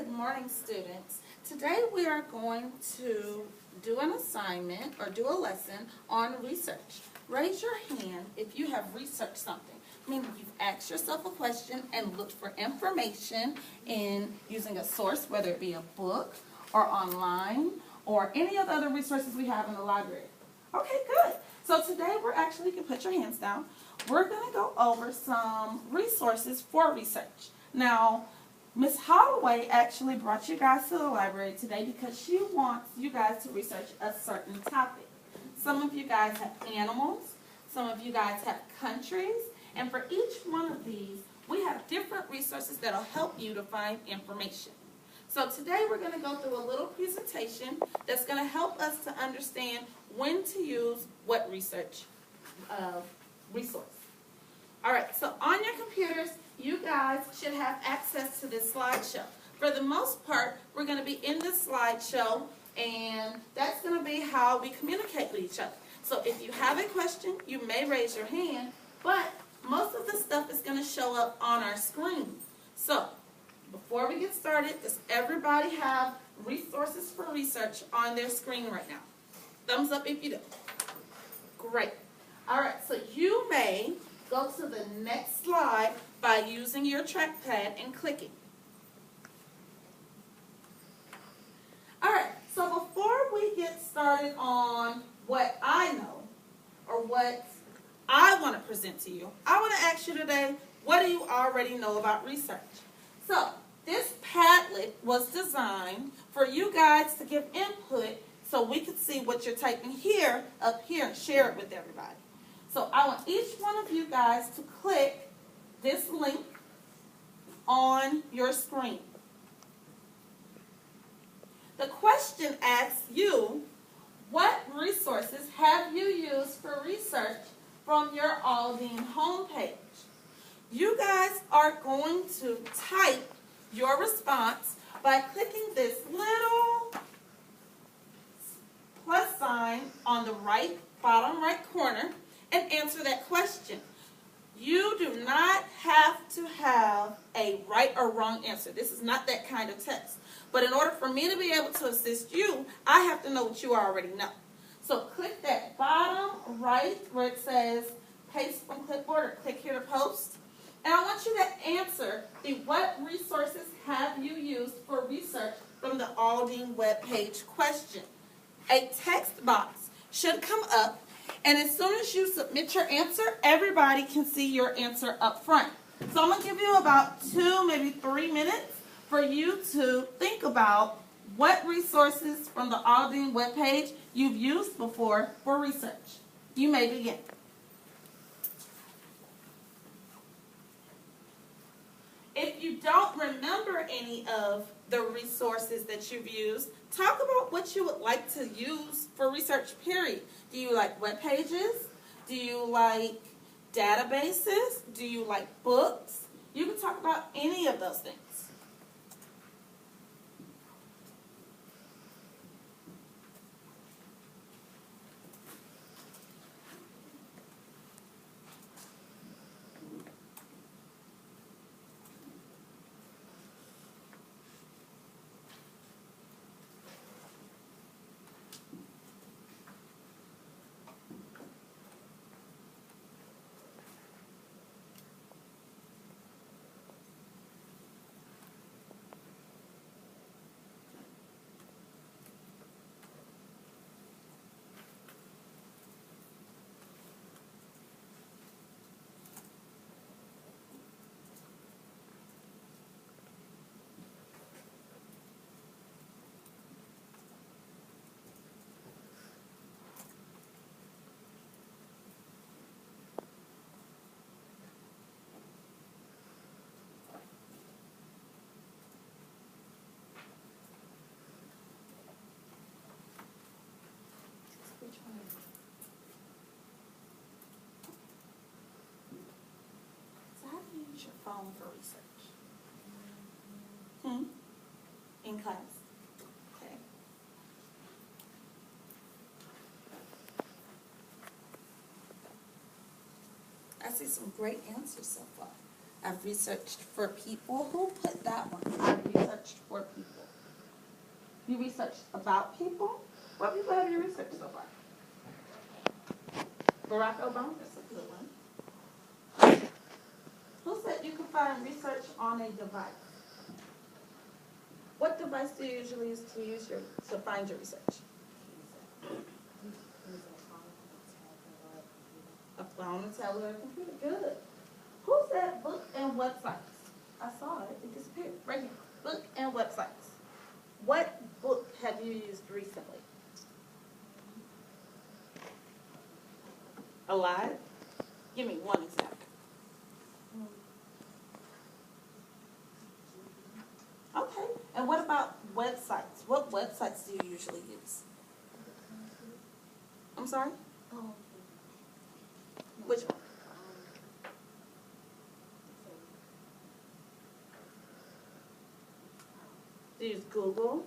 Good morning, students. Today we are going to do an assignment or do a lesson on research. Raise your hand if you have researched something, meaning you've asked yourself a question and looked for information in using a source, whether it be a book or online or any of the other resources we have in the library. Okay, good. So today you can put your hands down. We're going to go over some resources for research. Now, Miss Holloway actually brought you guys to the library today because she wants you guys to research a certain topic. Some of you guys have animals, some of you guys have countries, and for each one of these, we have different resources that will help you to find information. So today we're going to go through a little presentation that's going to help us to understand when to use what resource. All right, so on your computers, you guys should have access to this slideshow. For the most part, we're going to be in this slideshow, and that's going to be how we communicate with each other. So if you have a question, you may raise your hand, but most of the stuff is going to show up on our screen. So before we get started, does everybody have resources for research on their screen right now? Thumbs up if you do. Great. All right, so you may go to the next slide by using your trackpad and clicking. All right, so before we get started on what I know or what I want to present to you, I want to ask you today, what do you already know about research? So this Padlet was designed for you guys to give input so we could see what you're typing here, up here, and share it with everybody. So I want each one of you guys to click this link on your screen. The question asks you, what resources have you used for research from your Aldine homepage? You guys are going to type your response by clicking this little plus sign on the bottom right corner and answer that question. You do not have to have a right or wrong answer. This is not that kind of test. But in order for me to be able to assist you, I have to know what you already know. So click that bottom right where it says paste from clipboard or click here to post. And I want you to answer the what resources have you used for research from the Aldine webpage question. A text box should come up, and as soon as you submit your answer, everybody can see your answer up front. So I'm going to give you about 2, maybe 3 minutes for you to think about what resources from the Aldine webpage you've used before for research. You may begin. If you don't remember any of the resources that you've used, talk about what you would like to use for research, period. Do you like web pages? Do you like databases? Do you like books? You can talk about any of those things. So how do you use your phone for research? In class. Okay. I see some great answers so far. I've researched for people. Who put that one? I've researched for people. You researched about people? What people have you researched so far? Barack Obama, that's a good one. Who said you can find research on a device? What device do you usually use to find your research? A phone, a tablet, or a computer. Good. Who said book and websites? I saw it. It disappeared. Right here. Book and websites. What book have you used recently? Alive? Give me one example. Okay. And what about websites? What websites do you usually use? I'm sorry? Which one? Do you use Google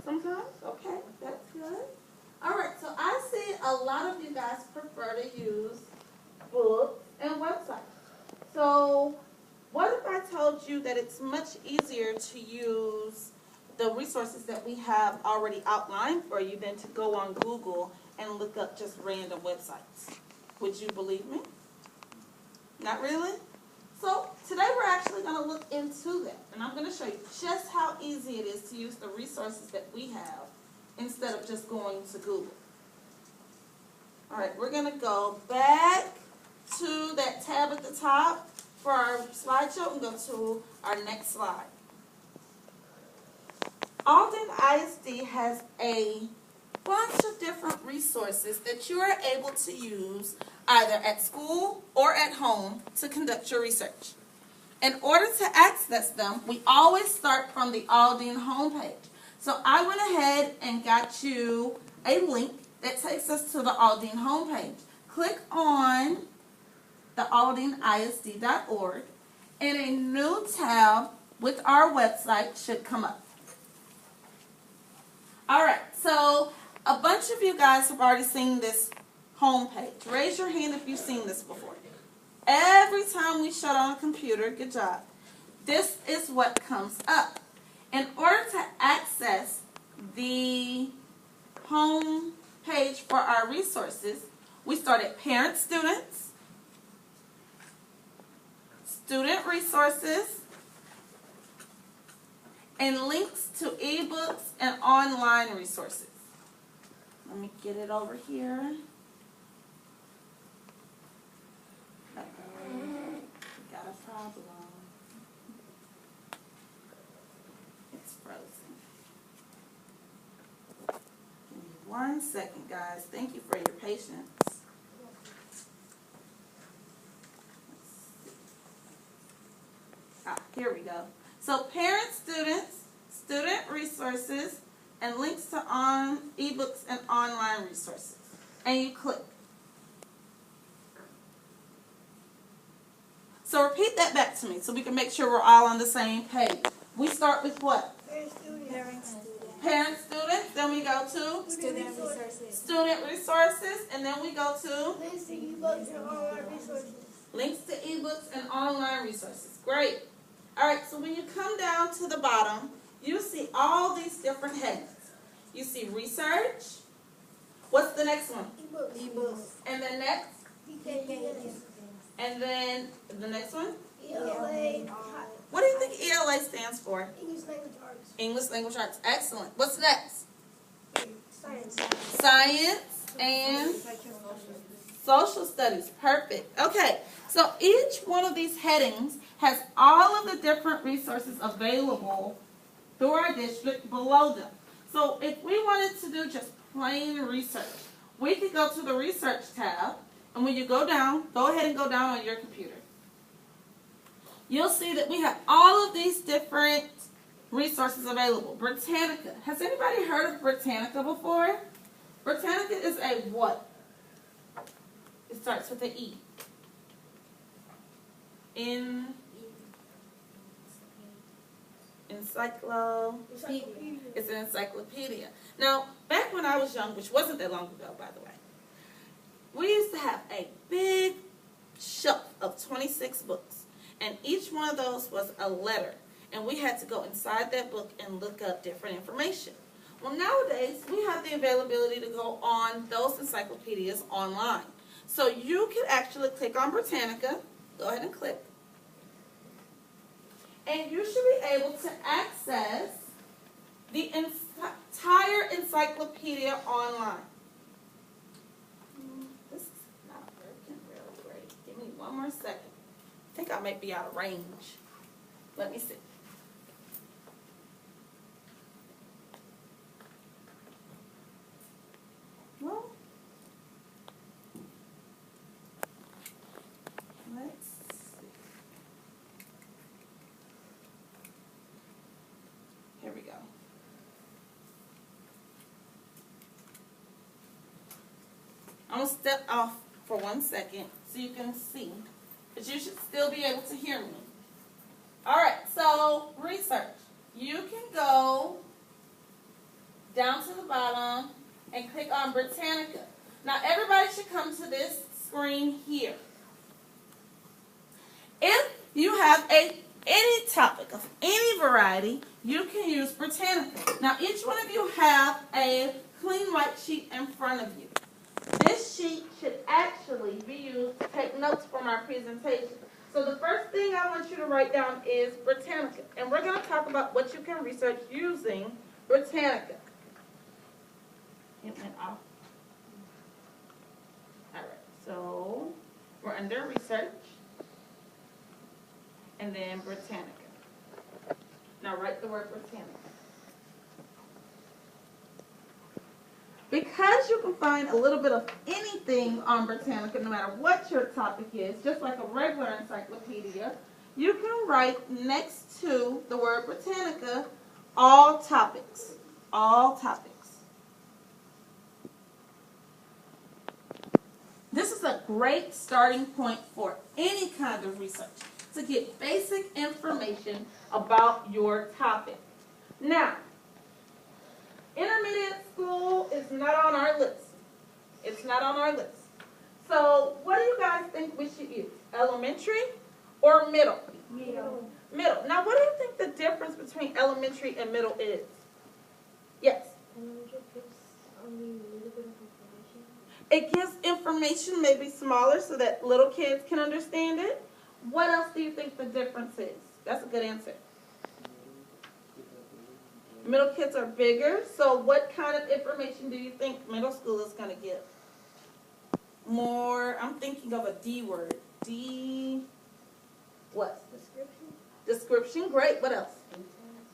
sometimes? Okay, that's good. All right, so I see a lot of you guys prefer to use books and websites. So what if I told you that it's much easier to use the resources that we have already outlined for you than to go on Google and look up just random websites? Would you believe me? Not really? So today we're actually going to look into that, and I'm going to show you just how easy it is to use the resources that we have instead of just going to Google. All right, we're going to go back to that tab at the top for our slideshow and go to our next slide. Alden ISD has a bunch of different resources that you are able to use either at school or at home to conduct your research. In order to access them, we always start from the Alden homepage. So I went ahead and got you a link that takes us to the Alden homepage. Click on the aldenisd.org and a new tab with our website should come up. All right, so a bunch of you guys have already seen this homepage. Raise your hand if you've seen this before. Every time we shut on a computer, good job, this is what comes up. In order to access the home page for our resources, we start at Parent Students, Student Resources, and links to ebooks and online resources. Let me get it over here. We got a problem. It's frozen. Give me 1 second, guys. Thank you for your patience. Here we go. So parent students, student resources, and links to ebooks and online resources. And you click. So repeat that back to me so we can make sure we're all on the same page. We start with what? Parent students. Then we go to Student resources. Student resources. And then we go to Links to ebooks and online resources. links to ebooks and online resources. Great. All right, so when you come down to the bottom, you see all these different headings. You see research. What's the next one? Ebooks. And the next? PKs. And then the next one? ELA. What do you think ELA stands for? English language arts. English language arts. Excellent. What's next? Science. Science and social studies. Perfect. Okay, so each one of these headings has all of the different resources available through our district below them. So if we wanted to do just plain research, we could go to the research tab, and when you go down, go ahead and go down on your computer. You'll see that we have all of these different resources available. Britannica. Has anybody heard of Britannica before? Britannica is a what? It starts with an E. It's an encyclopedia. Now, back when I was young, which wasn't that long ago, by the way, we used to have a big shelf of 26 books, and each one of those was a letter, and we had to go inside that book and look up different information. Well, nowadays, we have the availability to go on those encyclopedias online. So you can actually click on Britannica. Go ahead and click. And you should be able to access the entire encyclopedia online. This is not working really great. Give me one more second. I think I might be out of range. Let me see. Well, let's see. Here we go. I'm going to step off for 1 second so you can see. But you should still be able to hear me. Alright, so research. You can go down to the bottom and click on Britannica. Now everybody should come to this screen here. If you have any topic of any variety, you can use Britannica. Now each one of you have a clean white sheet in front of you. This sheet should actually be used to take notes from our presentation. So the first thing I want you to write down is Britannica. And we're going to talk about what you can research using Britannica. It went off. All right, so we're under research. And then Britannica. Now write the word Britannica. Because you can find a little bit of anything on Britannica, no matter what your topic is, just like a regular encyclopedia, you can write next to the word Britannica, all topics. All topics. This is a great starting point for any kind of research, to get basic information about your topic. Now, intermediate school is not on our list. It's not on our list. So what do you guys think we should use? Elementary or middle? Middle. Middle. Now what do you think the difference between elementary and middle is? Yes? Elementary gives only a little bit of information. It gives information maybe smaller so that little kids can understand it. What else do you think the difference is? That's a good answer. Middle kids are bigger, so what kind of information do you think middle school is going to give? More, I'm thinking of a D word. D, what? Description. Description, great. What else?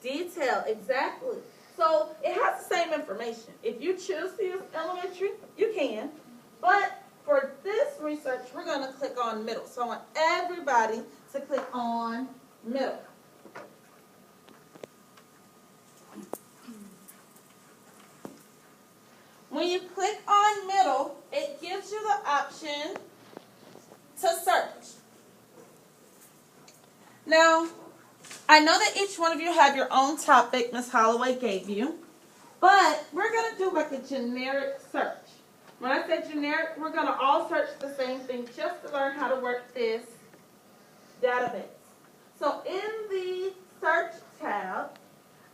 Detail, exactly. So it has the same information. If you choose to use elementary, you can. But for this research, we're going to click on middle. So I want everybody to click on middle. When you click on middle, it gives you the option to search. Now, I know that each one of you have your own topic Ms. Holloway gave you, but we're going to do like a generic search. When I say generic, we're going to all search the same thing just to learn how to work this database. So in the search tab,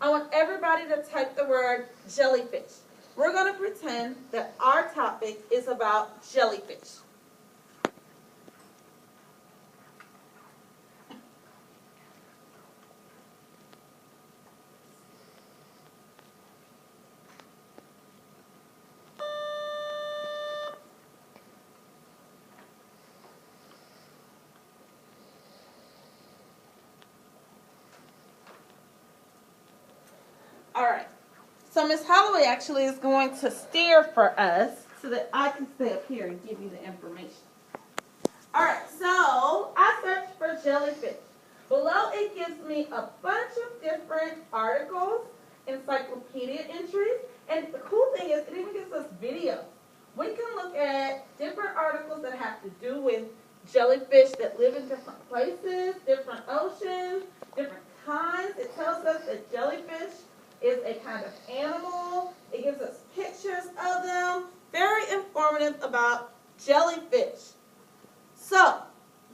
I want everybody to type the word jellyfish. We're going to pretend that our topic is about jellyfish. All right. So Ms. Holloway actually is going to steer for us so that I can stay up here and give you the information. All right, so I searched for jellyfish. Below it gives me a bunch of different articles, encyclopedia entries, and the cool thing is it even gives us videos. We can look at different articles that have to do with jellyfish that live in different places, different oceans, different kinds. It tells us that jellyfish is a kind of animal. It gives us pictures of them. Very informative about jellyfish. So,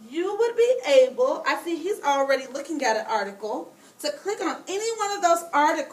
you would be able, I see he's already looking at an article, to click on any one of those articles